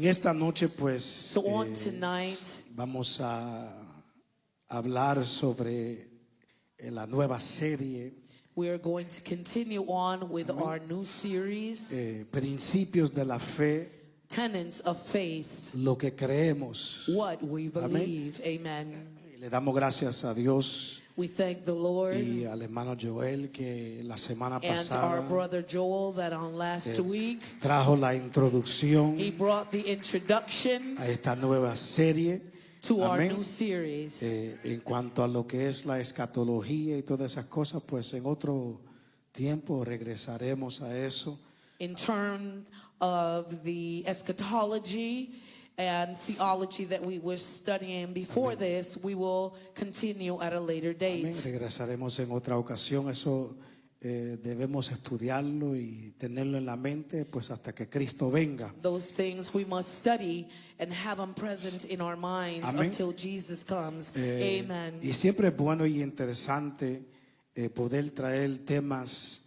En esta noche pues So on tonight, vamos a hablar sobre la nueva serie we are going to continue on with our new series, Principios de la Fe, Tenets of Faith, lo que creemos. what we believe. Amen. Le damos gracias a Dios We thank the Lord y al hermano Joel que la semana and our pasada brother Joel that on last week, trajo la introducción he brought the introduction a esta nueva serie. to our Amén. new series. En cuanto a lo que es la escatología y todas esas cosas, pues en otro tiempo regresaremos a eso. In terms of the eschatology and theology that we were studying before this, we will continue at a later Amén. date. Regresaremos en otra ocasión. Eso debemos estudiarlo y tenerlo en la mente, pues hasta que Cristo venga. Those things we must study and have them present in our minds Amén. until Jesus comes. Amen. Y siempre es bueno y interesante poder traer temas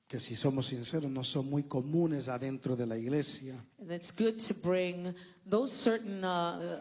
que, si somos sinceros, no son muy comunes adentro de la iglesia. And it's good to bring those certain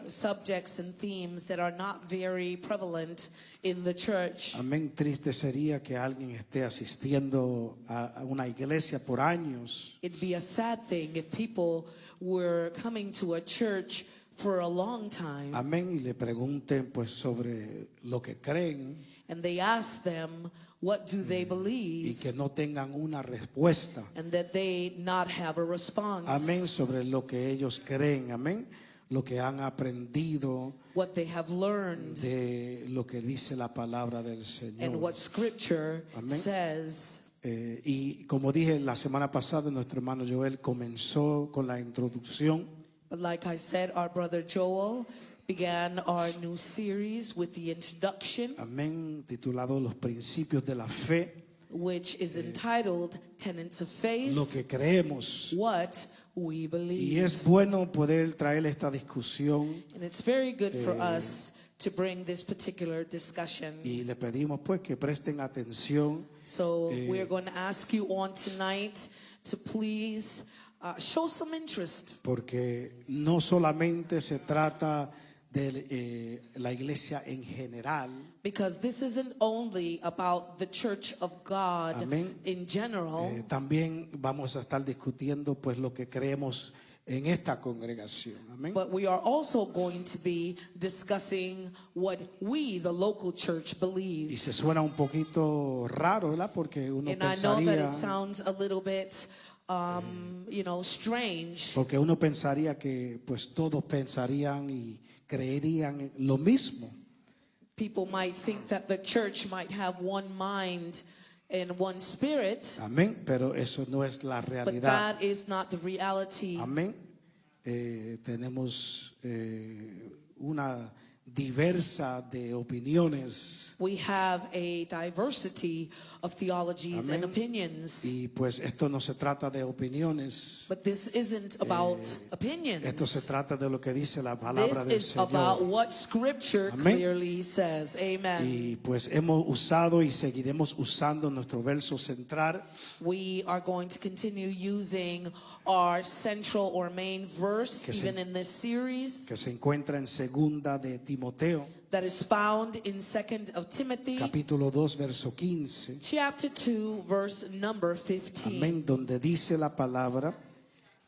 subjects and themes that are not very prevalent in the church. Amén. Triste sería que alguien esté asistiendo a una iglesia por años It'd be a sad thing if people were coming to a church for a long time amén, y le pregunten pues sobre lo que creen and they ask them what do they y believe que no tengan una respuesta. and that they not have a response. Amén, sobre lo que ellos creen. Amén, lo que han aprendido What they have learned de lo que dice la palabra del and Señor. what scripture Amén. says. Y como dije la semana pasada, nuestro hermano Joel comenzó con la introducción. But like I said, our brother Joel began our new series with the introduction, Amén, titulado Los Principios de la Fe, which is entitled Tenets of Faith, lo que creemos. what we Y believe. es bueno poder traer esta discusión And it's very good for us to bring this particular discussion. y le pedimos pues que presten atención. So we're going to ask you on tonight to please show some interest, Porque no solamente se trata de la iglesia en general, because this isn't only about the church of God Amén. in general, también vamos a estar discutiendo pues lo que creemos en esta congregación. Amén. but we are also going to be discussing what we, the local church, Y believe. se suena un poquito raro, ¿verdad? Porque uno And I know that pensaría, it sounds a little bit, strange, porque uno pensaría que pues todos pensarían y creerían lo mismo. people might think that the church might have one mind and one spirit, Amén. Pero eso no es la but realidad. that is not the reality. Amén. Tenemos una diversa de opiniones We have a diversity of theologies and Amén. opinions, y pues esto no se trata de opiniones. but this isn't about Esto se opinions. trata de lo que dice la palabra del This is about Señor. what scripture Amén. clearly says. Amen. Y pues hemos usado y seguiremos usando nuestro verso central, We are going to continue using our central or main verse Que se- even in this series que se encuentra en segunda de Timoteo, that is found in 2nd of Timothy capítulo 2, verso 15. chapter 2 verse number 15. Amén, donde dice la palabra: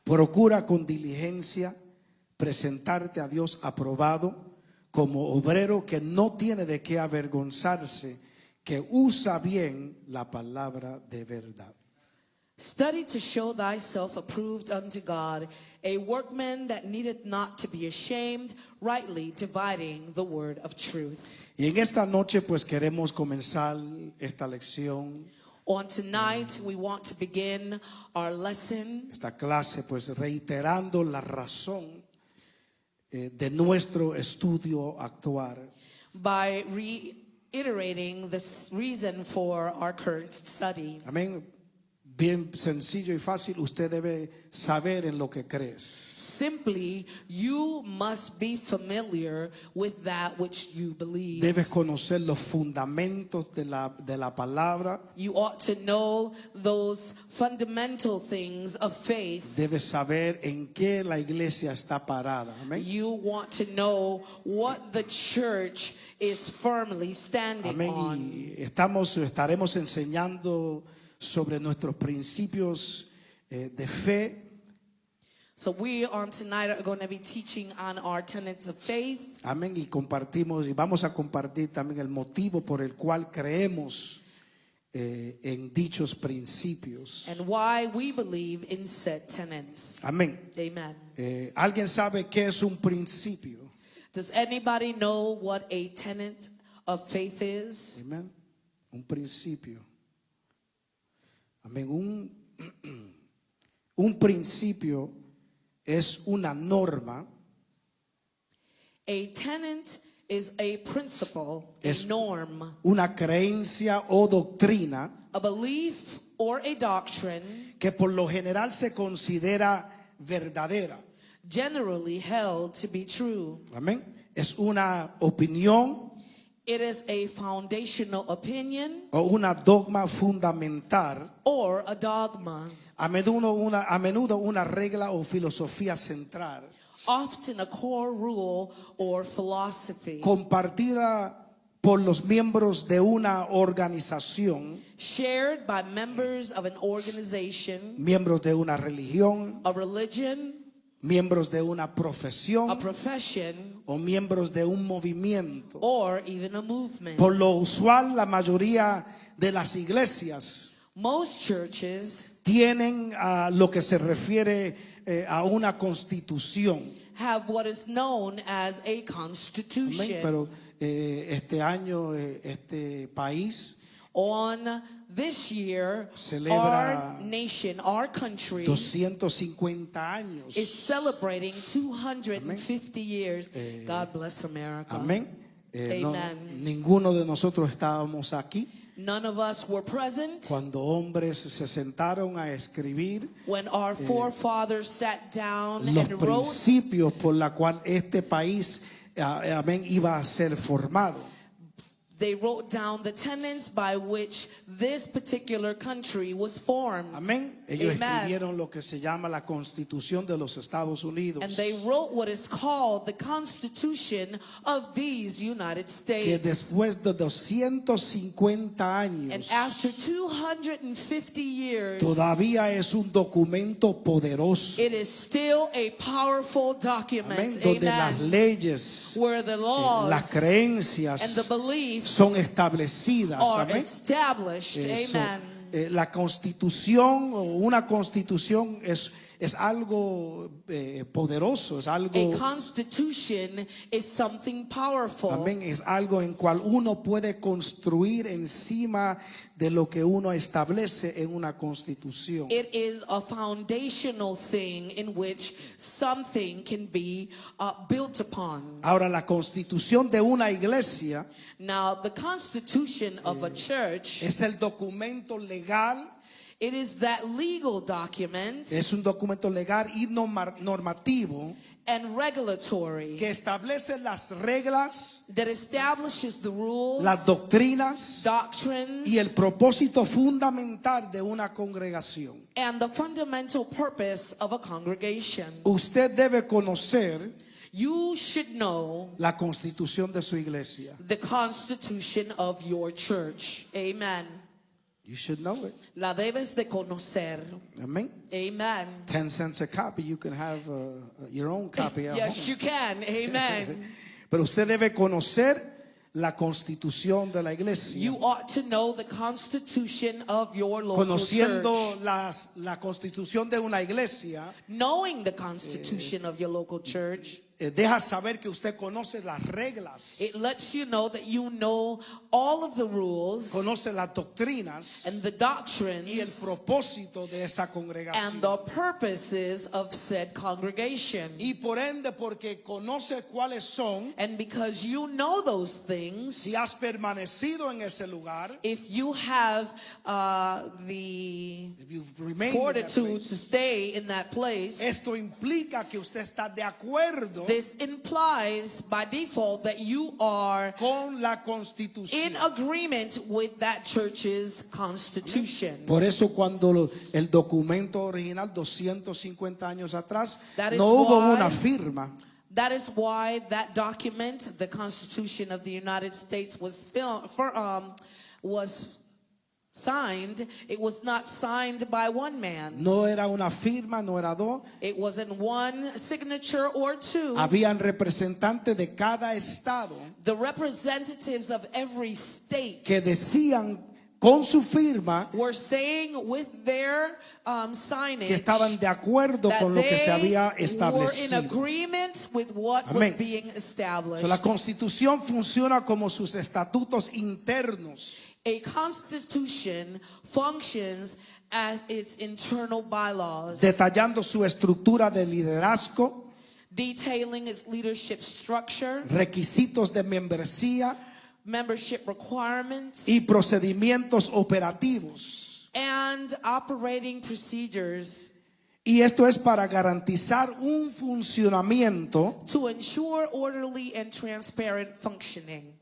procura con diligencia presentarte a Dios aprobado, como obrero que no tiene de qué avergonzarse, que usa bien la palabra de verdad. Study to show thyself approved unto God, a workman that needeth not to be ashamed, rightly dividing the word of truth. Y en esta noche pues queremos comenzar esta lección, On tonight, we want to begin our lesson esta clase, pues reiterando la razón de nuestro estudio actual. by reiterating the reason for our current study. Amén. Bien sencillo y fácil, usted debe saber en lo que crees. simply you must be familiar with that which you believe. Debes conocer los fundamentos de la palabra. You ought to know those fundamental things of faith. Debes saber en qué la iglesia está parada. Amén. You want to know what the church is firmly standing Amén. on. Y estaremos enseñando sobre nuestros principios de fe. So we on tonight are going to be teaching on our tenets of faith. Amén. Y compartimos y vamos a compartir también el motivo por el cual creemos en dichos principios. And why we believe in set tenets. Amén. Amen. ¿Alguien sabe qué es un principio? Does anybody know what a tenet of faith is? Amén. Un principio. Amén. Un principio es una norma. A tenet is a principle, a Es norm, una creencia o doctrina a belief or a doctrine que por lo general se considera verdadera. generally held to be true. Amén. Es una opinión It is a foundational opinion o una dogma fundamental, or a dogma, a menudo una regla o filosofía central, often a core rule or philosophy, compartida por los miembros de una organización, shared by members of an organization, miembros de una religión, a religion, miembros de una a profesión profession, o miembros de un movimiento. or even a movement. Por lo usual, la mayoría de las iglesias Most churches tienen lo que se refiere a una constitución. have what is known as a Amén. constitution. Pero este año este país On this year, celebra our nation, our country, 250 años. is celebrating 250 years. God bless America. Amén. Amen. Ninguno de nosotros estábamos aquí None of us were present cuando hombres se sentaron a escribir when our forefathers sat down los and wrote. principios por la cual este país, amén, iba a ser formado. They wrote down the tenets by which this particular country was formed. Amén. Ellos Amen. escribieron lo que se llama la Constitución de los Estados Unidos, And they wrote what is called the Constitution of these United que States. después de 250 And años after 250 years, todavía es un documento poderoso. it is still a powerful Amén. document. Donde las Amen. leyes, Where the laws las creencias and the beliefs son establecidas. are Amén. established. Eso, Amen. la constitución o una constitución es algo poderoso, es algo, A constitution is something powerful. amén, es algo en cual uno puede construir encima de lo que uno establece en una constitución. It is a foundational thing in which something can be built upon. Ahora, la constitución de una iglesia Now, the constitution of a church, es el documento legal, it is that legal document es un documento legal y normativo and regulatory que establece las reglas, that establishes the rules, las doctrinas doctrines, y el propósito fundamental de una congregación. and the fundamental purpose of a congregation. Usted debe conocer You should know la constitución de su iglesia. the constitution of your church. Amen. You should know it. La debes de conocer. Amen. Amen. 10 cents a copy. You can have your own copy at Yes, home. you can. Amen. Pero usted debe conocer la constitución de la iglesia. You ought to know the constitution of your local Conociendo church. la constitución de una iglesia, Knowing the constitution of your local church, deja saber que usted conoce las reglas, It lets you know that you know all of the rules conoce las doctrinas and the y el doctrines propósito de esa and congregación. the purposes of said congregation. Y por ende, porque conoce cuáles son, And because you know those things, si has permanecido en ese lugar, if you have the if you've remained in that fortitude place, to stay in that place, esto implica que usted está de acuerdo this implies by default that you are con la constitución. in agreement with that church's constitution. Por eso cuando el documento original 250 años atrás That is no hubo why- una firma, That is why that document, the Constitution of the United States, was signed. It was not signed by one man. no era una firma, no era dos, It wasn't one signature or two. habían representantes de cada estado The representatives of every state que decían con su firma were saying with their signage que estaban de acuerdo that con lo que se había they were in establecido. agreement with what Amén. was being established. So, la constitución funciona como sus estatutos internos. A constitution functions as its internal bylaws, Detallando su estructura de liderazgo, detailing its leadership structure, requisitos de membresía membership requirements, y procedimientos operativos. and operating procedures Y esto es para garantizar un funcionamiento to ensure orderly and transparent functioning.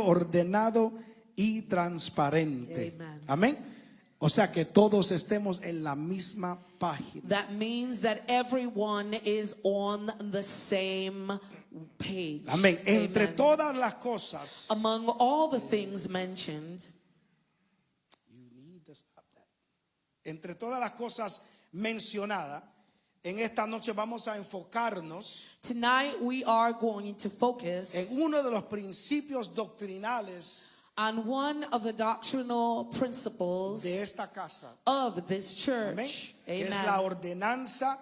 ordenado y transparente. Amen. Amén. O sea, que todos estemos en la misma página. That means that everyone is on the same page. Amén. Entre Amen. todas las cosas, Among all the things mentioned, entre todas las cosas mencionadas, en esta noche vamos a enfocarnos tonight we are going to focus en uno de los principios doctrinales on one of the doctrinal principles de esta casa. of this Amén. church. Que es la Amen. ordenanza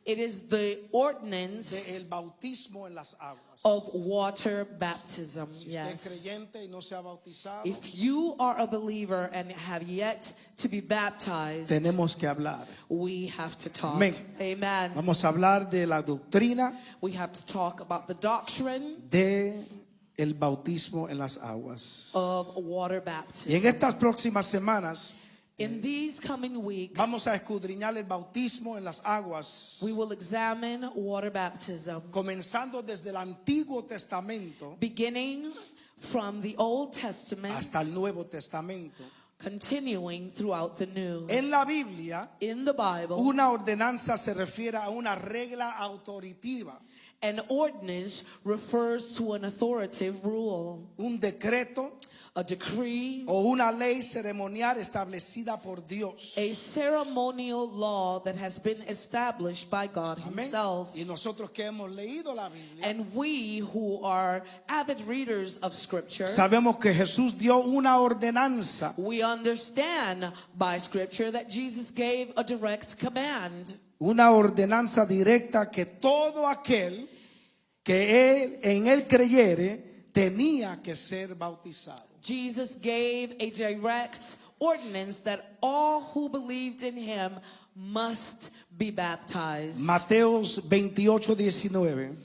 It is the ordinance del bautismo en las aguas. of water baptism. Si usted es Yes. creyente y no se ha bautizado, If you are a believer and have yet to be baptized, tenemos que hablar. we have to talk. Amén. Amen. Vamos a hablar de la doctrina We have to talk about the doctrine de el bautismo en las aguas. of water Y en baptism. estas próximas semanas In these coming weeks, vamos a escudriñar el bautismo en las aguas, we will examine water baptism, comenzando desde el Antiguo Testamento beginning from the Old Testament, hasta el Nuevo Testamento. continuing throughout the New. En la Biblia, In the Bible, una ordenanza se refiere a una regla autoritativa, an ordinance refers to an authoritative rule, un decreto a decree, o una ley ceremonial establecida por Dios. a ceremonial law that has been established by God Amén. Himself. Y nosotros que hemos leído la Biblia, And we who are avid readers of Scripture, sabemos que Jesús dio una ordenanza, we understand by Scripture that Jesus gave a direct command. una ordenanza directa que todo aquel que en él creyere tenía que ser bautizado. Jesus gave a direct ordinance that all who believed in Him must be baptized. Mateos 28:19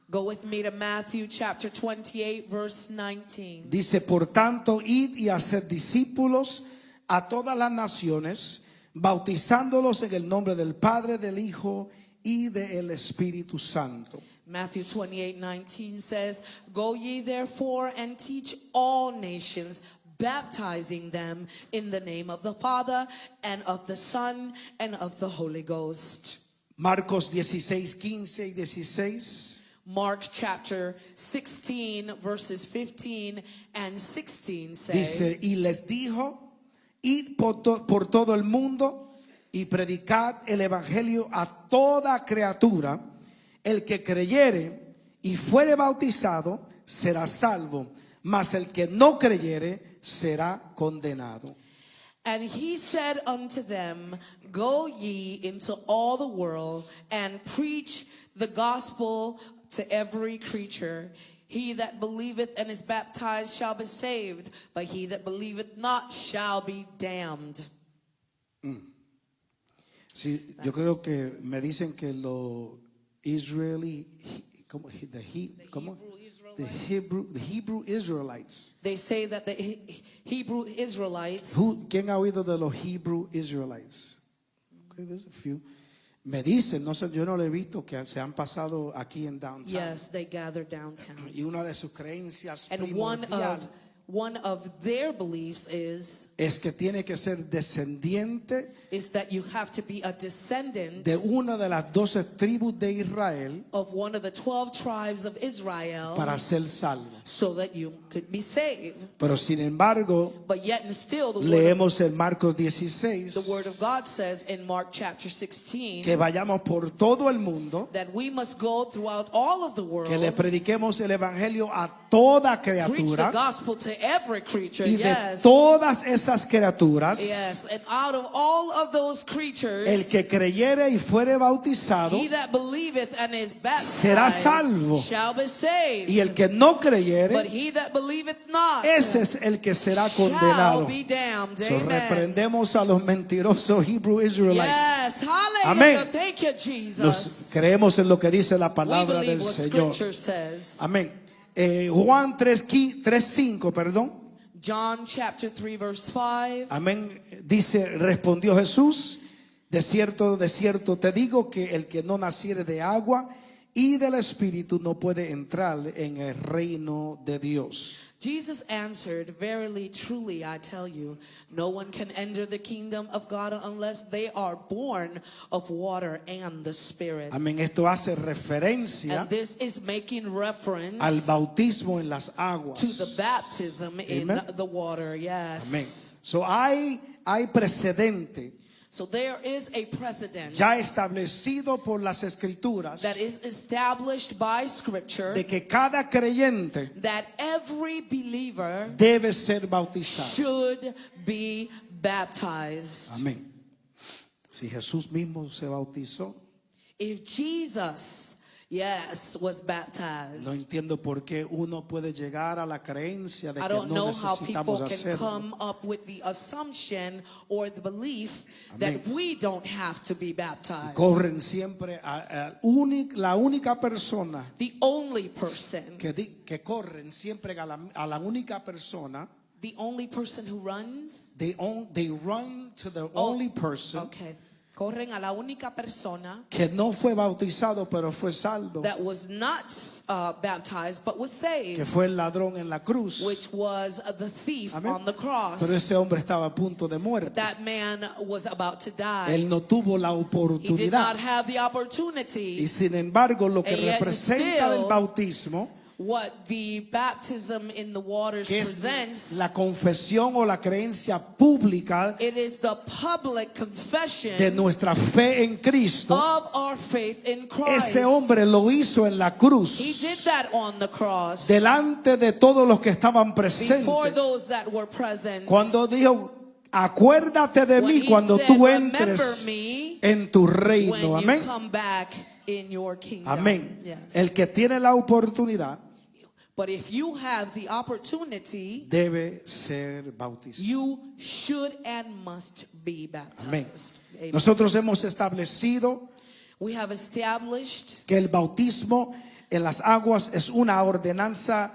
Go with me to Matthew chapter 28, verse 19. dice: por tanto, id y hacer discípulos a todas las naciones, bautizándolos en el nombre del Padre, del Hijo y del Espíritu Santo. Matthew 28:19 says, Go ye therefore and teach all nations, baptizing them in the name of the Father and of the Son and of the Holy Ghost. Marcos 16:15 y 16 Mark chapter 16, verses 15 and 16 say, dice: y les dijo: id por todo el mundo y predicad el evangelio a toda criatura. El que creyere y fuere bautizado será salvo, mas el que no creyere será condenado. And he said unto them, Go ye into all the world and preach the gospel to every creature. He that believeth and is baptized shall be saved, but he that believeth not shall be damned. Sí, yo creo que me dicen que los Israeli, ¿cómo? The Hebrew Israelites. They say that the Hebrew Israelites, ¿Quién ha oído de los Hebrew Israelites? Okay, there's a few. Me dicen, no sé, yo no lo he visto, que se han pasado aquí en downtown. yes, they gather downtown. Y una de sus creencias And primordial one of their beliefs es que tiene que ser descendiente is that you have to be a descendant de una de las 12 tribus de Israel of one of the 12 tribes of Israel para ser salvo. so that you could be saved. Pero sin embargo, But yet and still the leemos en Marcos 16 word of God says in Mark chapter 16 que vayamos por todo el mundo, that we must go throughout all of the world, que le prediquemos el evangelio a toda preach the criatura, gospel to every creature. y de Yes. todas esas criaturas, Yes, and out of all of those creatures, el que creyere y fuere bautizado, he that believeth and is será baptized salvo. shall be saved. y el que no But creyere, he that believeth not ese es el que será shall condenado. be damned. So, Amen. reprendemos a los mentirosos Hebrew Israelites. Yes, hallelujah. Amén. Thank you, Jesus. Nos creemos en lo que dice la We palabra believe del what Señor. Scripture says. Amén. Juan 3:5, perdón. John chapter 3 verse 5. Amén. Dice, respondió Jesús, de cierto te digo que el que no naciere de agua y del Espíritu no puede entrar en el reino de Dios. Jesus answered, Verily, truly, I tell you, no one can enter the kingdom of God unless they are born of water and the Spirit. Amén. Esto hace referencia And this is making reference al bautismo en las to the aguas. baptism in Amen. the water. Yes. Amén. So hay precedente So there is a precedent ya establecido por las escrituras that is established by Scripture de que cada creyente that every believer debe ser bautizado. should be baptized. Amén. Si Jesús mismo se bautizó, If Jesus, yes, was baptized, no entiendo por qué uno puede llegar a la creencia de I que don't no know how necesitamos people can hacerlo. come up with the assumption or the belief Amén. that we don't have to be baptized. Corren siempre la única persona The only person, que corren siempre a la única persona. the only person who runs, They run to the only person okay, corren a la única persona que no fue bautizado pero fue salvo, that was not baptized but was saved, que fue el ladrón en la cruz. which was the thief Amén. on the cross. Pero ese hombre estaba a punto de muerte. That man was about to die. Él no tuvo la He did not oportunidad. have the opportunity. Y sin embargo, lo que And yet representa still, el bautismo, What the baptism in the waters que es presents, la confesión o la creencia pública it is the public confession de nuestra fe en Cristo, of our faith in Christ. ese hombre lo hizo en la He cruz, did that on the cross delante de todos los que estaban before presentes. those that were present. Cuando dijo, acuérdate de When mí he cuando said, tú "Remember entres me en tu reino. when you Amén. come back in your kingdom." Amén. Yes. El que tiene la oportunidad But if you have the opportunity, debe ser bautizado. you should and must be Amén. baptized. Amen. Nosotros hemos establecido We have established que el bautismo en las aguas es una ordenanza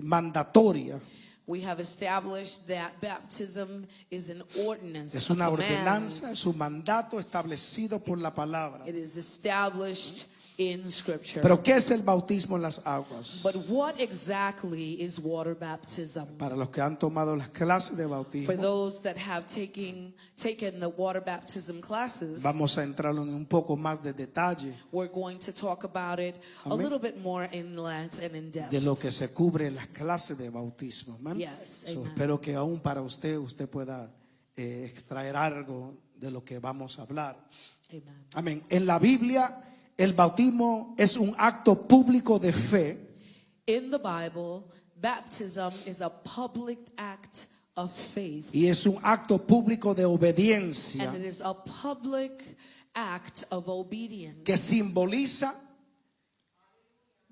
mandatoria. We have established that baptism is an ordinance. Es a una command. ordenanza, es un mandato establecido por la palabra. It is established in Scripture. Pero ¿qué es el bautismo en las aguas? But what exactly is water baptism? Para los que han tomado las clases de For bautismo, those that have taken the water baptism classes, vamos a entrar en un poco más de detalle we're going to talk about it a Amén. little bit more in length and in depth. de lo que se cubre en las clases de bautismo. Amén. Yes, So, amen. espero que aún para usted pueda extraer algo de lo que vamos a hablar. Amen. Amén. En la Biblia, el bautismo es un acto público de fe In the Bible, baptism is a public act of faith. Y es un acto público de obediencia And it is a public act of obedience que simboliza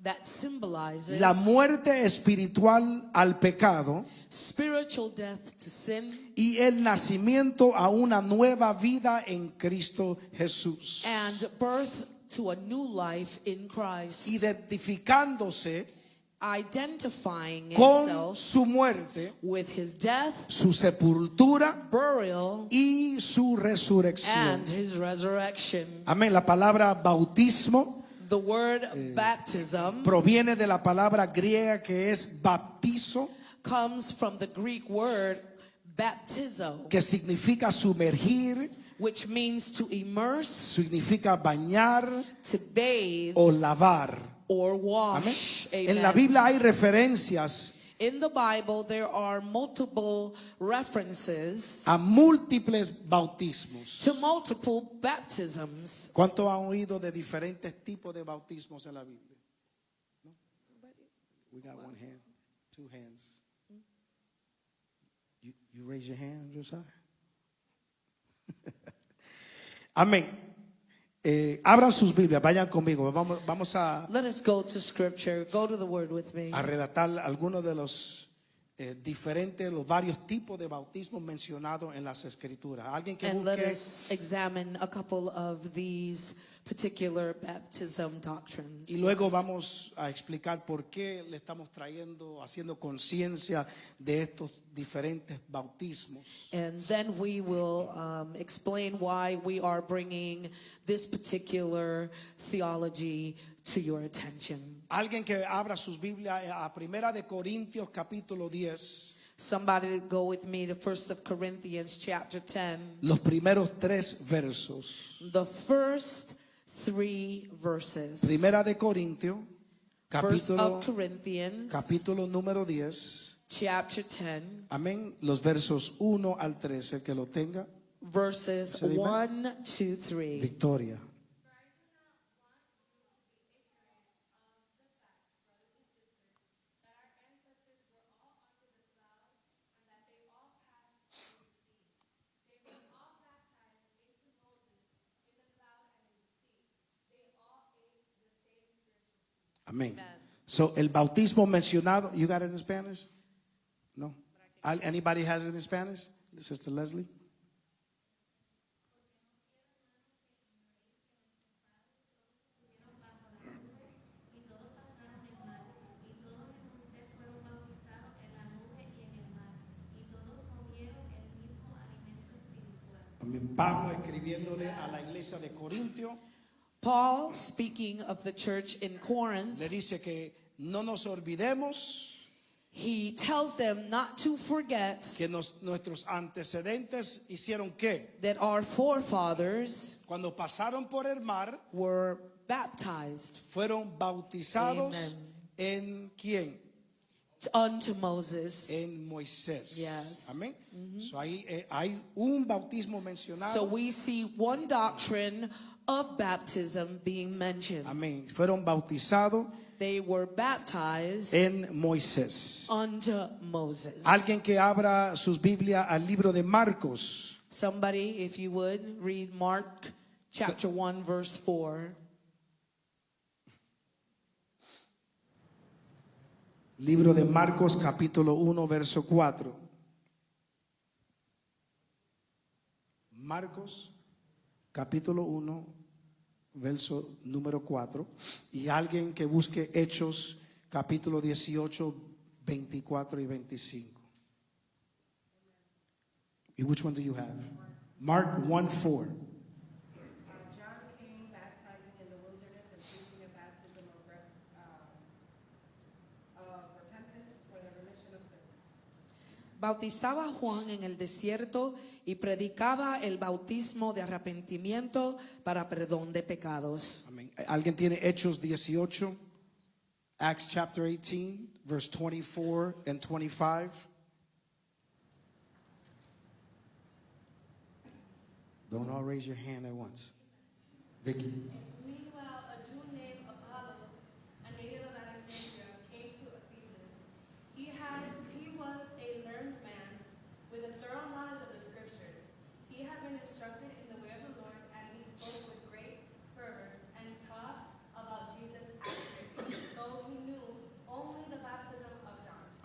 that symbolizes la muerte espiritual al pecado spiritual death to sin y el nacimiento a una nueva vida en Cristo Jesús. and birth to a new life in Christ, Identificándose identifying con itself su muerte, with his death, su sepultura burial, y su resurrección. and his resurrection. Amén. La palabra bautismo The word baptism proviene de la palabra griega que es baptizo, comes from the Greek word baptizo, que significa sumergir, which means to immerse, significa bañar to bathe, o lavar. or Amén. wash. En la Amen. Biblia hay referencias In the Bible, there are multiple references a múltiples bautismos. to multiple baptisms. ¿Cuántos han oído de diferentes tipos de bautismos en la Biblia? ¿No? We got one hand, two hands. You raise your hand, Josiah. Amén. Abran sus Biblias, vayan conmigo. Vamos a Let us go to scripture. Go to the word with me. relatar algunos de los los varios tipos de bautismos mencionados en las Escrituras. Alguien que And let busque us examine a couple of these particular baptism doctrines. y luego vamos a explicar por qué le estamos haciendo conciencia de estos diferentes bautismos. And then we will explain why we are bringing this particular theology to your attention. Alguien que abra sus Biblias a Primera de Corintios capítulo 10, Somebody go with me to 1 of Corinthians chapter 10. los primeros 3 versos. The first 3 verses. Primera de Corintios First capítulo, of Corinthians capítulo número 10. chapter 10. Amén. Los versos 1 al 3, el que lo tenga, Verses Say amen. 1, 2, 3. victoria. Amén. So, el bautismo mencionado, you got it in Spanish? No. Anybody has it in Spanish? Sister Leslie? Amén. Pablo escribiéndole a la iglesia de Corintio, Paul, speaking of the church in Corinth, le dice que no nos olvidemos he tells them not to forget que nuestros antecedentes hicieron qué. that our forefathers Cuando pasaron por el mar, were baptized fueron bautizados Amen. en quién? unto Moses. En Moisés. Yes. Amén. So, ahí hay un bautismo mencionado. So we see one doctrine of baptism being mentioned. Amén. Fueron bautizados They were baptized en Moisés. unto Moses. Alguien que abra sus Biblias al libro de Marcos. Somebody, if you would, read Mark chapter 1, verse 4. Libro de Marcos capítulo 1 verso 4. Marcos capítulo 1 verso número 4. Y alguien que busque Hechos capítulo 18, 24 y 25. Which one do you have? Mark 1:4. John came baptizing in the wilderness and preaching a baptism of repentance for the remission of sins. Bautizaba a Juan en el desierto y predicaba el bautismo de arrepentimiento para perdón de pecados. Amén. ¿Alguien tiene Hechos 18? Acts chapter 18, verse 24 and 25. Don't all raise your hand at once. Vicky. Meanwhile, a Jew named Apollos, a native of Alexandria, came to Ephesus. He was a learned man,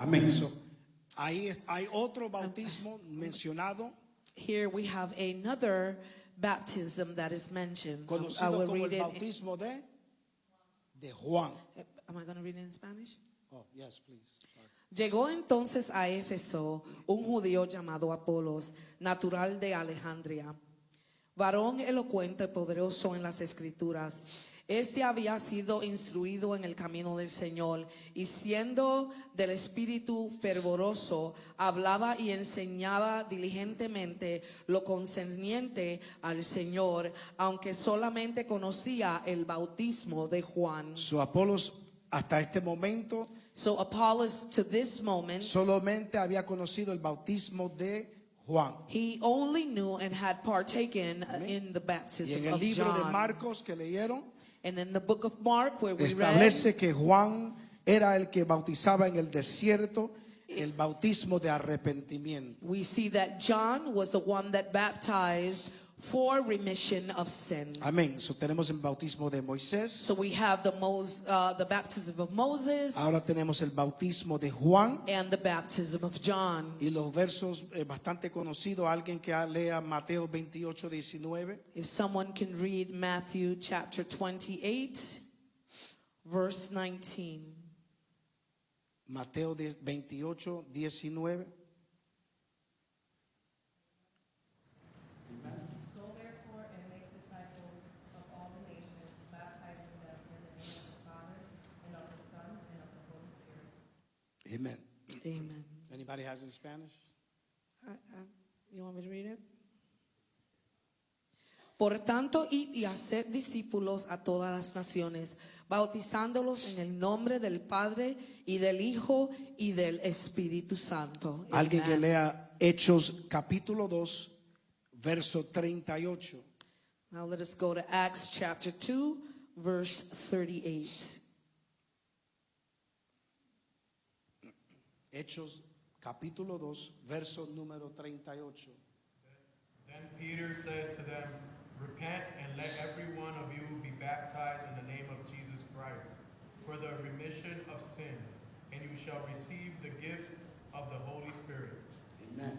Amén. So, hay otro bautismo mencionado, Here we have another baptism that is mentioned. I conocido will como read el it. bautismo de Juan. Am I going to read it in Spanish? Oh, yes, please. Llegó entonces a Éfeso un judío llamado Apolos, natural de Alejandría, varón elocuente y poderoso en las escrituras. Este había sido instruido en el camino del Señor y siendo del espíritu fervoroso, hablaba y enseñaba diligentemente lo concerniente al Señor, aunque solamente conocía el bautismo de Juan. So, Apolos hasta este momento So Apollos to this moment, solamente había conocido el bautismo de Juan. he only knew and had partaken in the Y baptism en el of libro de John. Marcos que leyeron, And in the book of Mark, where we read, establece que Juan era el que bautizaba en el desierto, el bautismo de arrepentimiento. we see that John was the one that baptized for remission of sin. Amén. So, tenemos el bautismo de Moisés. So we have the baptism of Moses Ahora tenemos el bautismo de Juan. and the baptism of John. Y los versos bastante conocidos, alguien que lea Mateo 28, 19. If someone can read Matthew chapter 28, verse 19. Mateo 28, 19. Go therefore and make disciples of all the nations, baptizing them in the name of the Father, and of the Son, and of the Holy Spirit. Amen. Amen. Anybody has in Spanish? You want me to read it? Por tanto, id y haced discípulos a todas las naciones, bautizándolos en el nombre del Padre y del Hijo y del Espíritu Santo. Alguien que Amen. lea Hechos capítulo 2, verso 38. Now let us go to Acts chapter 2, verse 38. Hechos capítulo 2, verso número 38. Then Peter said to them, Repent and let every one of you be baptized in the name of Jesus Christ for the remission of sins, and you shall receive the gift of the Holy Spirit. Amen.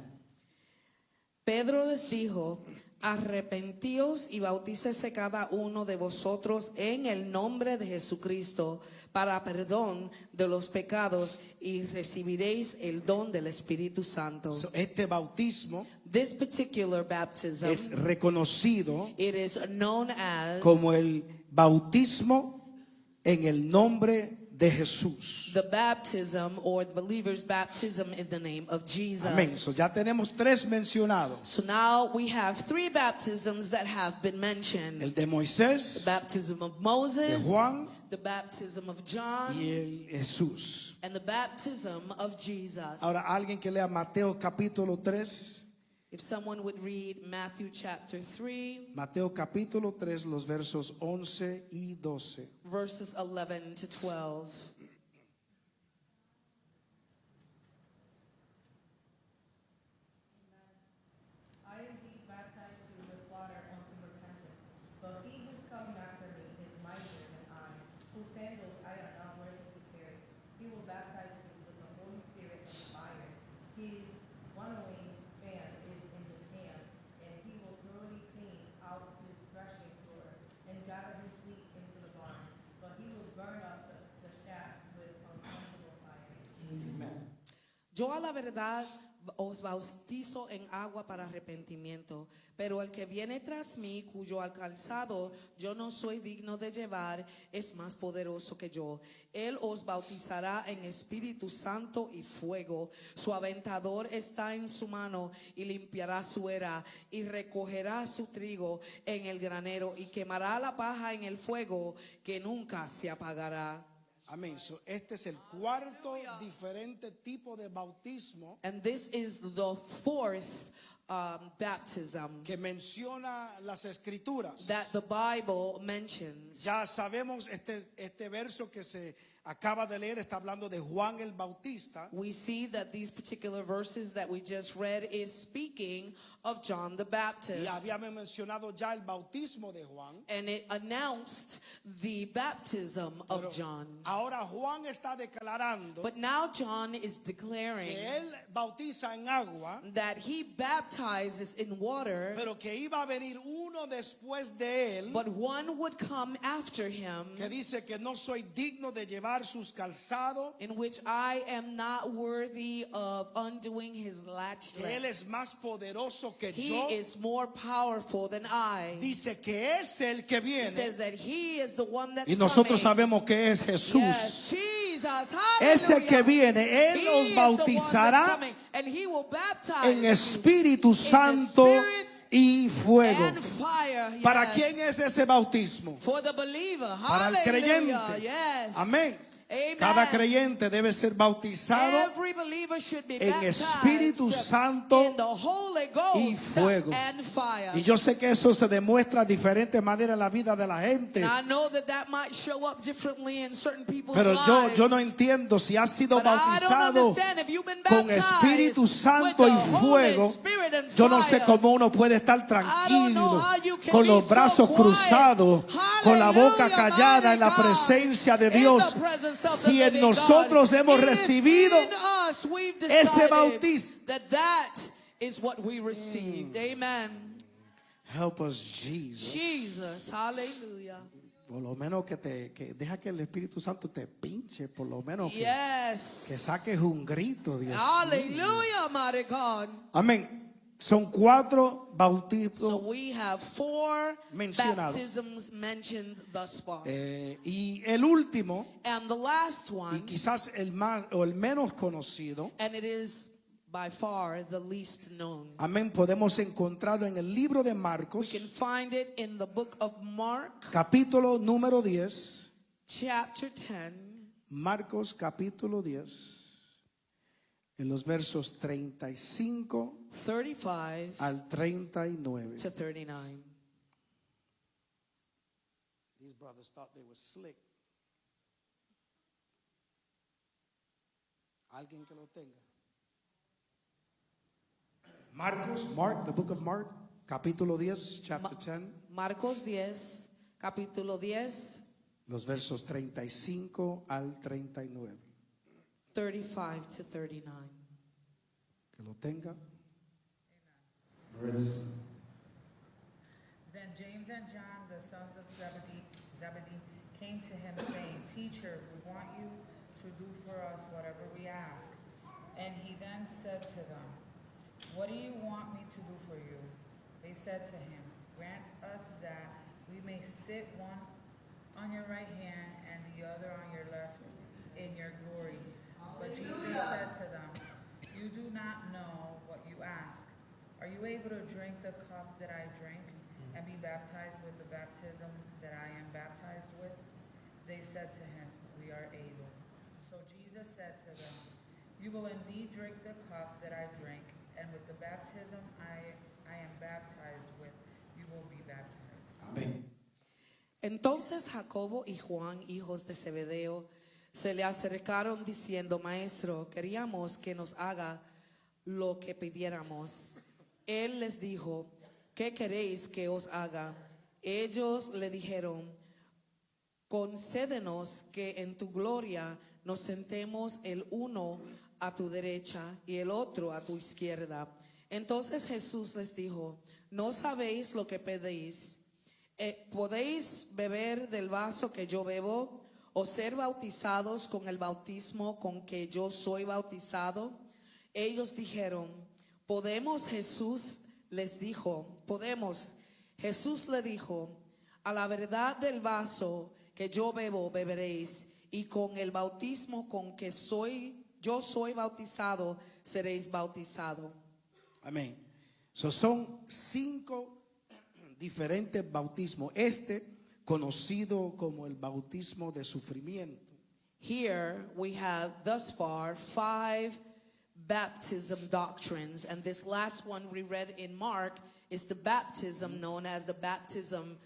Pedro les dijo, arrepentíos y bautícese cada uno de vosotros en el nombre de Jesucristo para perdón de los pecados y recibiréis el don del Espíritu Santo. So, este bautismo This particular baptism, es reconocido it is known as como el bautismo en el nombre de Jesús. the baptism or the believer's baptism in the name of Jesus. Amén. So, ya tenemos tres mencionados. So now we have three baptisms that have been mentioned. El de The Moisés, baptism of Moses, de Juan the baptism of John, y el Jesús. and the baptism of Jesus. Ahora, alguien que lea Mateo capítulo 3. If someone would read Matthew chapter 3, Mateo capítulo 3, los versos 11 y 12. verses 11 to 12. I indeed baptize you with water unto repentance, but he who is coming after me is mightier than I, whose sandals I am not worthy to carry. He will baptize you with the Holy Spirit and fire. His winnowing fan is in his hand, and he will thoroughly clean out his threshing floor and gather his wheat into the barn, but he will burn up the chaff with unquenchable fire. Amen. Yo a la verdad os bautizo en agua para arrepentimiento, pero el que viene tras mí, cuyo calzado yo no soy digno de llevar, es más poderoso que yo. Él os bautizará en Espíritu Santo y fuego. Su aventador está en su mano y limpiará su era y recogerá su trigo en el granero y quemará la paja en el fuego que nunca se apagará. Amén. So, este es el cuarto diferente tipo de bautismo And this is the fourth baptism que menciona las escrituras. that the Bible mentions. Ya sabemos este verso que se acaba de leer está hablando de Juan el Bautista. We see that these particular verses that we just read is speaking of John the Baptist. Y habíamos mencionado ya el bautismo de Juan. And it announced the baptism Pero of John. ahora Juan está declarando But now John is declaring que él bautiza en agua, that he baptizes in water, pero que iba a venir uno después de él but one would come after him, que dice que no soy digno de llevar sus calzados, in which I am not worthy of undoing his que latchet. él es más poderoso que He yo. is more powerful than I. Dice que es el que He viene. says that he is the one that's Y nosotros coming. sabemos que es Jesús. Yes, Jesus, Ese que hallelujah. viene, Él He los is the one that's bautizará coming, and he will baptize en you Espíritu Santo Spirit y fuego. and fire. ¿Para Yes. quién es ese bautismo? For the believer. Para el Hallelujah. creyente. Yes. Amén. Amen. Cada creyente debe ser bautizado Every believer should be en baptized Espíritu Santo in the Holy Ghost y fuego. and fire. Y yo sé que eso se demuestra de diferentes maneras en la vida de la gente. Now, I know that that might show up differently in certain people's Pero lives. yo no entiendo si has sido But I don't bautizado understand if you've been con baptized Espíritu Santo with y the Holy fuego. Spirit and Yo no sé fire. cómo uno puede estar I don't know tranquilo how you can con be los so brazos quiet. cruzados, con la boca Hallelujah, callada en la mighty God. presencia de In Dios. the presence of the Si en living God. nosotros hemos If recibido in us we've ese decided bautismo. that is what we received. Amen. Help us, Jesus. Jesus, hallelujah. Por lo menos que deja que el Espíritu Santo te pinche, por lo menos que Yes. saques un grito, Dios mío. Hallelujah, mighty God. Amén. Son 4 So bautismos we have 4 Mencionado. baptisms mentioned thus far. y el último, And the last y one, quizás el más o el menos conocido, and it is by far the least known. amén, podemos encontrarlo en el libro de We Marcos, can find it in the book of Mark, capítulo número 10. chapter 10, Marcos capítulo 10, en los versos 35 35 al 39. to 39. These brothers thought they were slick. Alguien que lo tenga. Mark, the book of Mark, capítulo 10, chapter 10, Marcos 10, capítulo 10, los versos 35 al 39. 35 to 39. Que lo tenga. Then James and John, the sons of Zebedee, came to him, saying, Teacher, we want you to do for us whatever we ask. And he then said to them, What do you want me to do for you? They said to him, Grant us that we may sit one on your right hand and the other on your left in your glory. But Jesus said to them, You do not know what you ask. Are you able to drink the cup that I drink and be baptized with the baptism that I am baptized with? They said to him, We are able. So Jesus said to them, You will indeed drink the cup that I drink, and with the baptism I am baptized with, you will be baptized. Amén. Entonces Jacobo y Juan, hijos de Zebedeo, se le acercaron diciendo, Maestro, queríamos que nos haga lo que pidiéramos. Él les dijo, ¿qué queréis que os haga? Ellos le dijeron, concédenos que en tu gloria nos sentemos el uno a tu derecha y el otro a tu izquierda. Entonces Jesús les dijo, ¿no sabéis lo que pedís? ¿Podéis beber del vaso que yo bebo o ser bautizados con el bautismo con que yo soy bautizado? Ellos dijeron, podemos. Jesús les dijo, podemos. Jesús le dijo, a la verdad del vaso que yo bebo beberéis, y con el bautismo con que yo soy bautizado seréis bautizados. Amén. Son 5 diferentes bautismos. Conocido como el bautismo de sufrimiento. Here we have thus far 5 baptism doctrines, and this last one we read in Mark is the baptism known as the baptism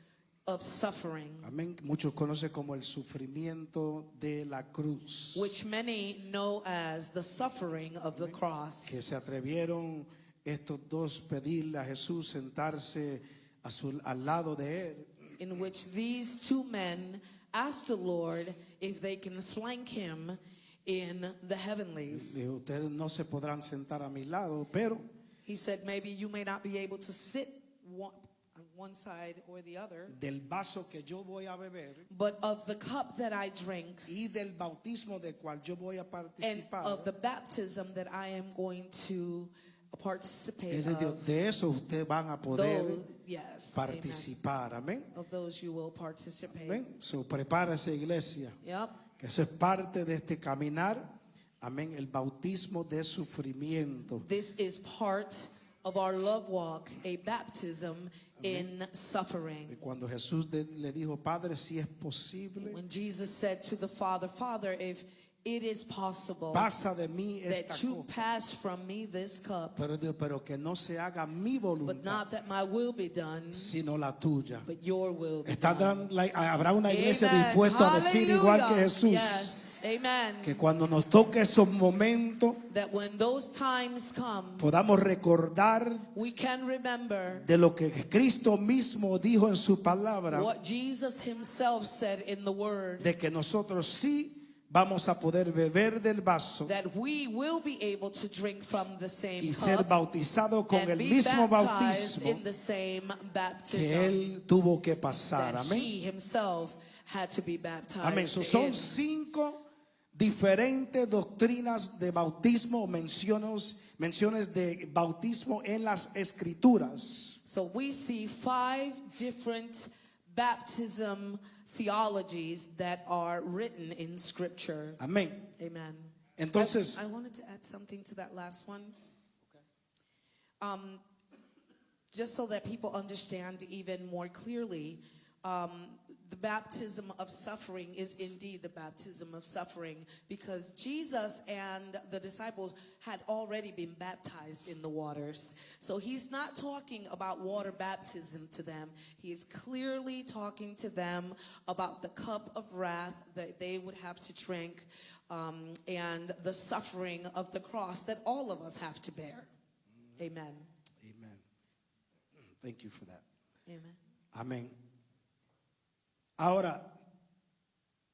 of suffering, Amén. Muchos conocen como el sufrimiento de la cruz. which many know as the suffering of the cross. Que se atrevieron estos dos pedirle a Jesús sentarse al lado de él. In which these two men asked the Lord if they can flank him in the heavenlies. Dijo, ustedes no se podrán sentar a mi lado, pero He said, maybe you may not be able to sit on one side or the other, del vaso que yo voy a beber but of the cup that I drink y del bautismo del cual yo voy a and participar, of the baptism that I am going to participate él les dijo, of, de eso ustedes van a poder those, yes, amen. participar. Amén. Of those you will participate. Amén. So, prepárese, iglesia, Yep. que eso es parte de este caminar. Amén. El bautismo de sufrimiento. This is part of our love walk, a baptism in suffering. Cuando Jesús le dijo, Padre, si es posible, When Jesus said to the Father, Father, if it is possible pasa de mí esta that you copa. pass from me this cup, Pero que no se haga mi but voluntad, not that my will be done, sino la tuya. but your will be Está done. habrá una iglesia Amen. dispuesta a decir igual que Hallelujah. Jesús, Yes. Amen. que cuando nos toque esos momentos That when those times come, podamos recordar we can remember de lo que Cristo mismo dijo en su palabra, what Jesus himself said in the word, de que nosotros sí vamos a poder beber del vaso that we will be able to drink from the same y ser cup bautizado con and el be mismo baptized bautismo in the same que baptism él tuvo que pasar. that Amén. he himself had to be baptized Amén. So, in. son 5 diferentes doctrinas de bautismo o menciones de bautismo en las escrituras. So we see 5 different baptism theologies that are written in scripture. Amén. Amen. Entonces, I wanted to add something to that last one. Just so that people understand even more clearly, the baptism of suffering is indeed the baptism of suffering, because Jesus and the disciples had already been baptized in the waters. So he's not talking about water baptism to them. He is clearly talking to them about the cup of wrath that they would have to drink, and the suffering of the cross that all of us have to bear. Amen. Amen. Thank you for that. Amen. Amén. Ahora,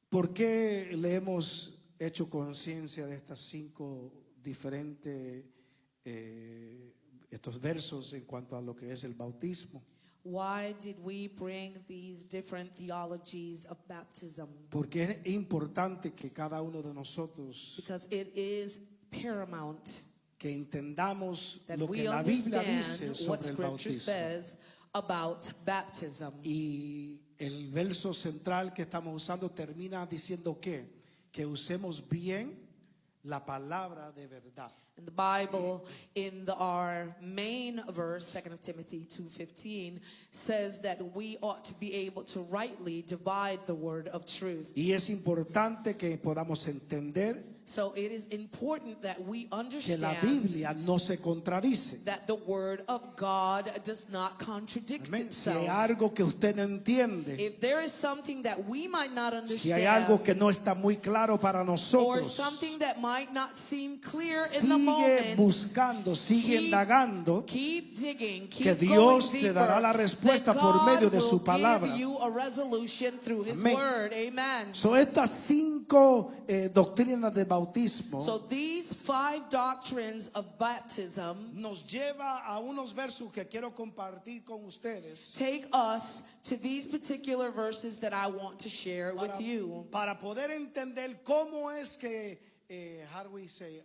¿por qué le hemos hecho conciencia de estas 5 diferentes estos versos en cuanto a lo que es el bautismo? Why did we bring these different theologies of baptism? Porque es importante que cada uno de nosotros Because it is paramount que entendamos that lo we que la Biblia understand dice what sobre el Scripture bautismo. says about baptism. Y el verso central que estamos usando termina diciendo que usemos bien la palabra de verdad. And the Bible, in our main verse, 2 Timothy 2:15, says that we ought to be able to rightly divide the word of truth. Y es importante que podamos entender So it is important that we que la understand Biblia no se contradice. that the word of God does not contradict Amén. Si hay itself. algo que usted no entiende, If there is something that we might not si hay algo understand, que no está muy claro para or nosotros, something that might not seem clear in the sigue moment, buscando, sigue indagando, keep digging, keep que Dios going te deeper, dará la respuesta that por God medio de will su palabra. give you a resolution through His Amén. word. Amen. So, estas 5 doctrinas de bautismo So these 5 doctrines of baptism nos lleva a unos versos que quiero compartir con ustedes take us to these particular verses that I want to share with you. para poder entender cómo es que how do we say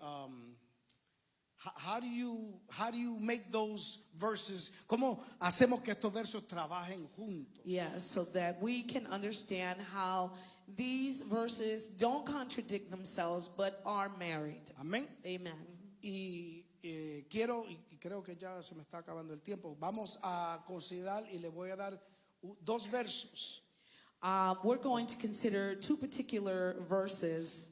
how do you make those verses, cómo hacemos que estos versos trabajen juntos. Yes, so that we can understand how these verses don't contradict themselves but are married. Amén. Amen. Y quiero, y creo que ya se me está acabando el tiempo, vamos a considerar y le voy a dar 2 versos. We're going to consider 2 particular verses.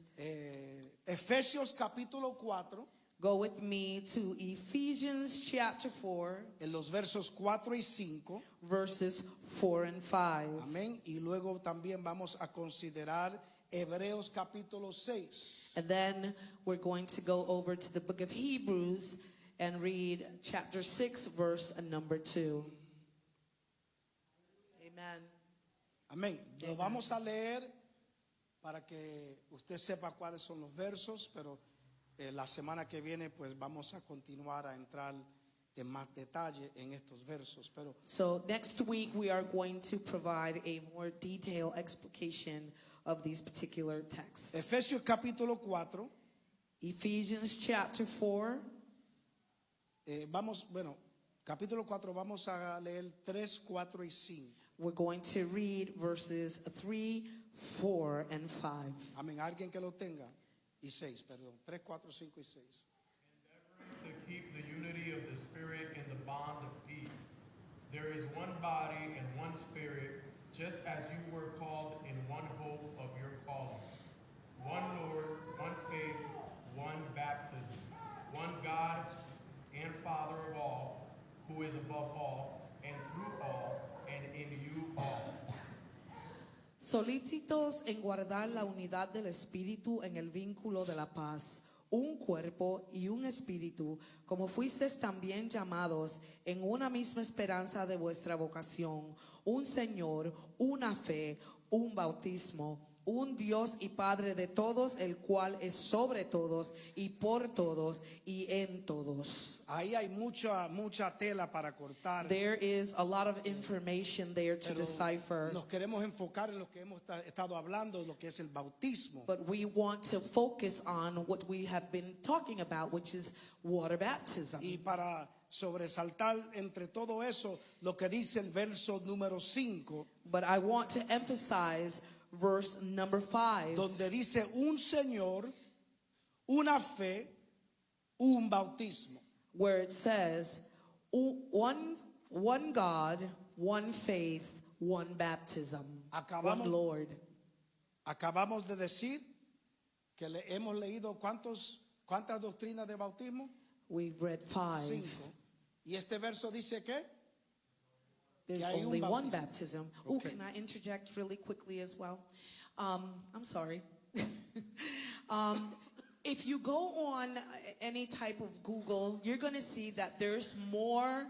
Efesios capítulo 4 Go with me to Ephesians chapter 4, en los versos 4 y 5. verses 4 and 5. Amén. Y luego también vamos a considerar Hebreos capítulo 6. And then we're going to go over to the book of Hebrews and read chapter 6, verse number 2. Amen. Amén. Lo vamos a leer para que usted sepa cuáles son los versos, pero la semana que viene pues vamos a continuar a entrar en más detalle en estos versos. Pero So next week we are going to provide a more detailed explication of these particular texts. Efesios capítulo 4, Ephesians chapter 4, capítulo 4 vamos a leer 3, 4 y 5. we're going to read verses 3, 4, and 5. Amén. Alguien que lo tenga. Y 6, perdón. 3, 4, 5 y 6. To keep the unity of the Spirit in the bond of peace. There is one body and one Spirit, just as you were called in one hope of your calling. One Lord, one faith, one baptism, one God and Father of all, who is above all, and through all, and in you all. Solícitos en guardar la unidad del Espíritu en el vínculo de la paz, un cuerpo y un espíritu, como fuisteis también llamados en una misma esperanza de vuestra vocación, un Señor, una fe, un bautismo, un Dios y Padre de todos, el cual es sobre todos y por todos y en todos. Ahí hay mucha tela para cortar. There is a lot of information there to Pero decipher. nos queremos enfocar en lo que hemos estado hablando, lo que es el bautismo. But we want to focus on what we have been talking about, which is water baptism. Y para sobresaltar entre todo eso, lo que dice el verso número 5, But I want to emphasize verse number 5, donde dice un Señor, una fe, un bautismo. where it says, one God, one faith, one baptism, Acabamos- one Lord. Acabamos de decir que hemos leído cuántas doctrinas de bautismo? We've read 5. 5. Y este verso dice que There's que hay un only one bautismo. baptism. Oh, Okay. can I interject really quickly as well? I'm sorry. If you go on any type of Google, you're going to see that there's more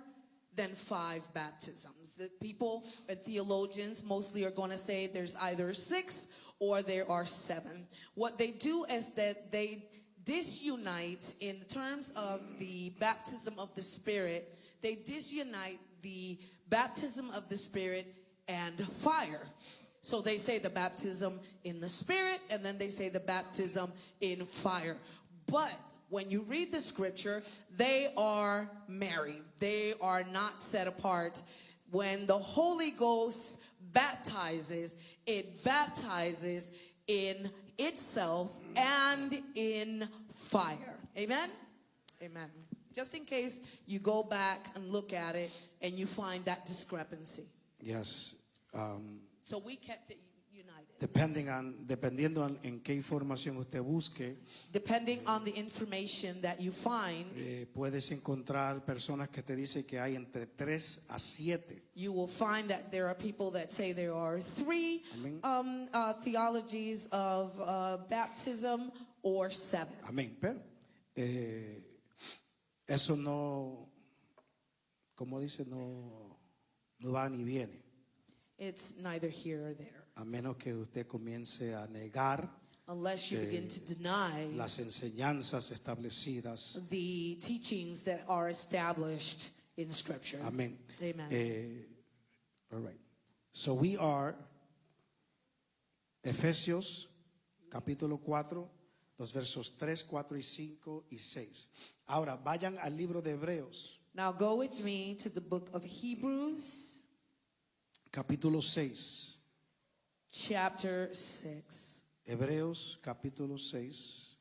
than 5 baptisms. The people, theologians mostly are going to say there's either 6 or there are 7. What they do is that they disunite in terms of the baptism of the Spirit. They disunite the baptism of the Spirit and fire. So they say the baptism in the Spirit, and then they say the baptism in fire. But when you read the scripture, they are married. They are not set apart. When the Holy Ghost baptizes, it baptizes in itself and in fire. Amen? Amen. Just in case you go back and look at it and you find that discrepancy. Yes. So we kept it united. Dependiendo en qué información usted busque, Depending on the information that you find, puedes encontrar personas que te dicen que hay entre 3 a 7. you will find that there are people that say there are 3 Amén. theologies of baptism or 7. Amén. Pero eso no, como dice, no va ni viene. It's neither here or there. A menos que usted comience a negar Unless you begin to deny las enseñanzas establecidas. the teachings that are established in Scripture. Amén. Amen. All right. So we are Efesios capítulo 4, los versos 3, 4 y 5 y 6. Ahora vayan al libro de Hebreos, Now go with me to the book of Hebrews, capítulo 6. chapter 6. Hebreos capítulo 6.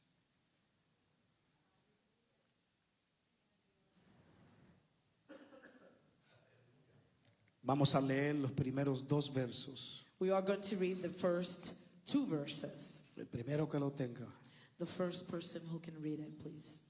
Vamos a leer los primeros 2 versos. We are going to read the first 2 verses. El primero que lo tenga. The first person who can read it, please.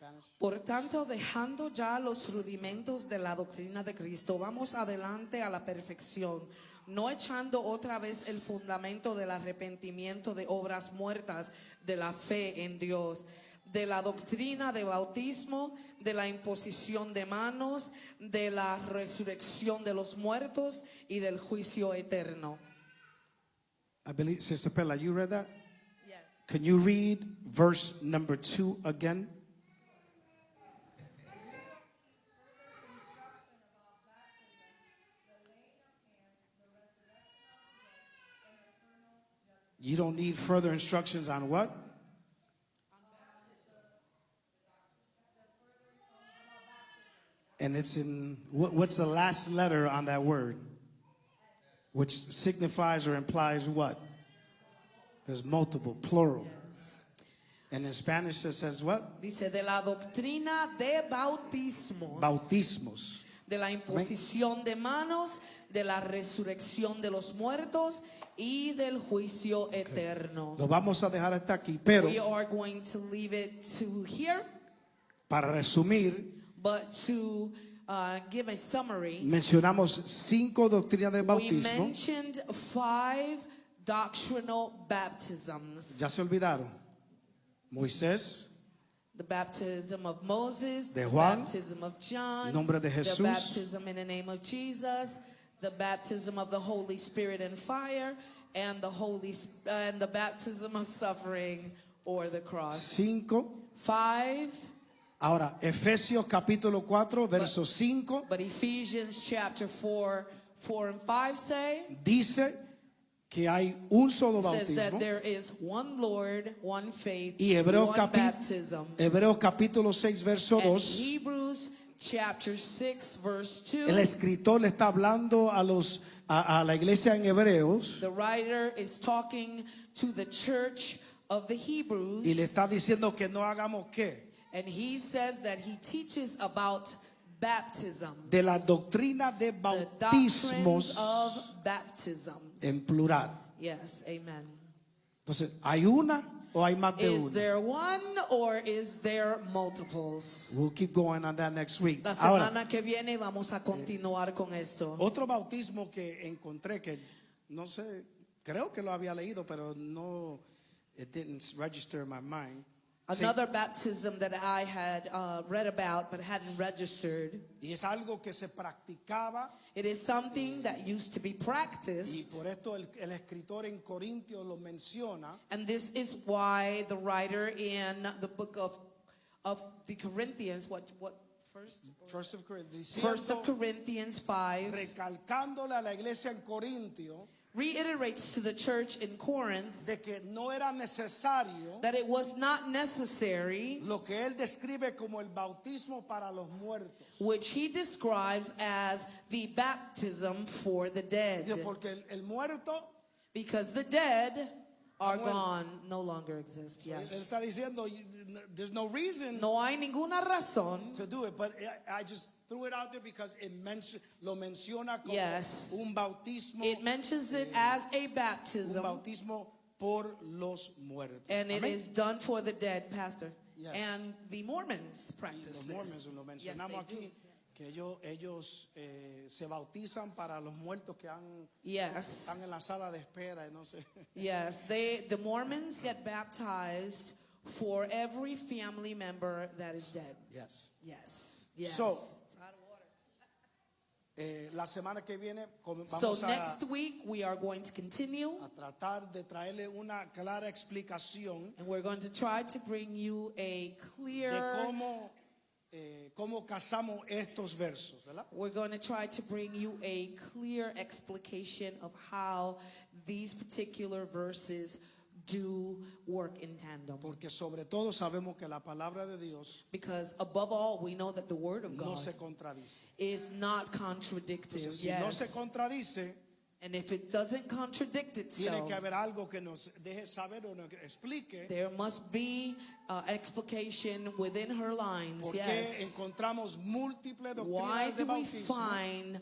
Spanish. Por tanto, dejando ya los rudimentos de la doctrina de Cristo, vamos adelante a la perfección, no echando otra vez el fundamento del arrepentimiento de obras muertas, de la fe en Dios, de la doctrina de bautismo, de la imposición de manos, de la resurrección de los muertos y del juicio eterno. I believe, Sister Pella, you read that? Yes. Can you read verse number 2 again? You don't need further instructions on what? And it's in, what's the last letter on that word? Which signifies or implies what? There's multiple, plural. And in Spanish it says what? Dice de la doctrina de bautismos, Bautismos. de la imposición de manos, de la resurrección de los muertos y del juicio eterno. Lo vamos a dejar hasta aquí, pero We are going to leave it to here, para resumir, but to give a summary, mencionamos 5 doctrinas de we bautismo. mentioned 5 doctrinal baptisms. Ya se olvidaron. Moisés, The baptism of Moses, De the Juan, baptism of John, nombre de the Jesús. baptism in the name of Jesus, the baptism of the Holy Spirit and fire, and the baptism of suffering or the cross. 5. 5, Ahora, Efesios capítulo 4, verso 5, but Ephesians chapter 4 and 5 say, dice que hay un solo says that bautismo. there is one Lord, one faith, Y Hebreos, one baptism. Hebreos capítulo 6, verso And 2, Hebrews chapter 6 verse 2. el escritor le está hablando a la iglesia en Hebreos The writer is talking to the church of the Hebrews, y le está diciendo que no hagamos qué? and he says that he teaches about baptism, De la doctrina de the doctrines bautismos of baptisms. en plural. Yes, amen. Entonces, ¿hay una o hay más de Is una? there one or is there multiples? We'll keep going on that next week. La Ahora, semana que viene vamos a continuar con esto. otro bautismo que encontré que no sé, creo que lo había leído, pero no, it didn't register in my mind. Another baptism that I had read about but hadn't registered. Y es algo que se practicaba It is something that used to be y practiced, por esto el escritor en Corintios lo menciona, and this is why the writer in the book of the Corinthians, what first? First of Corinthians, First of Corinthians 5 recalcándole a la iglesia en Corintio reiterates to the church in Corinth de que no era necesario that it was not necessary, lo que él describe como el bautismo para los muertos. which he describes as the baptism for the dead, Dice, porque el muerto, because the dead are muerto. gone, no longer exist. él Yes. está diciendo, there's no reason No hay ninguna razón. to do it, but I just threw it out there because lo menciona como Yes. un bautismo, It mentions it as a un baptism, bautismo por los muertos. and it Amén. is done for the dead, Pastor. Yes. And the Mormons Y practice los Mormons this. lo Yes, mencionamos they aquí, do. que ellos se bautizan para los muertos que Yes, están en la sala de espera y no sé. yes. The Mormons get baptized for every family member that is dead. Yes. Yes, yes. So, la semana que viene So vamos next week we are going to continue, a tratar de traerle una clara explicación and we're going to try to bring you a de clear. cómo casamos estos versos, ¿verdad? We're going to try to bring you a clear explication of how these particular verses do work in tandem. Porque sobre todo sabemos que la palabra de Dios Because above all, we know that the Word of no God se contradice. is not contradictory. Entonces, si no se Yes. contradice, And if it doesn't contradict tiene itself, que haber algo que nos deje saber o nos explique there must be explication within her lines. ¿Por qué Yes. encontramos múltiples Why doctrinas de do we bautismo? find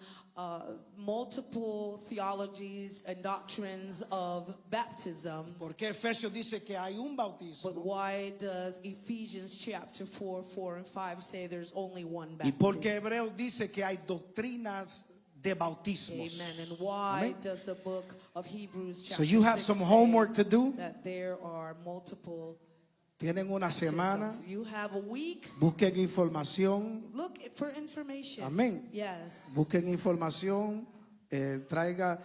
multiple theologies and doctrines of baptism? ¿Por qué Efesios dice que hay un But bautismo? why does Ephesians chapter 4, 4 and 5 say there's only one ¿Y por qué baptism? Hebreos dice que hay doctrinas de bautismos? Amen. And why Amén. does the book of Hebrews So chapter you have 6 some say homework to do. that there are multiple Tienen una semana, baptisms? You have a week. busquen información. Look for information. Amén. Yes. Busquen información, traiga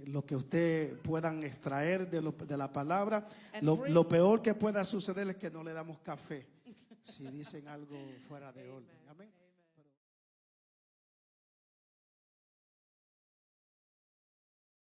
lo que usted puedan extraer de la palabra. And Lo peor que pueda suceder es que no le damos café si dicen algo fuera de orden. Amén.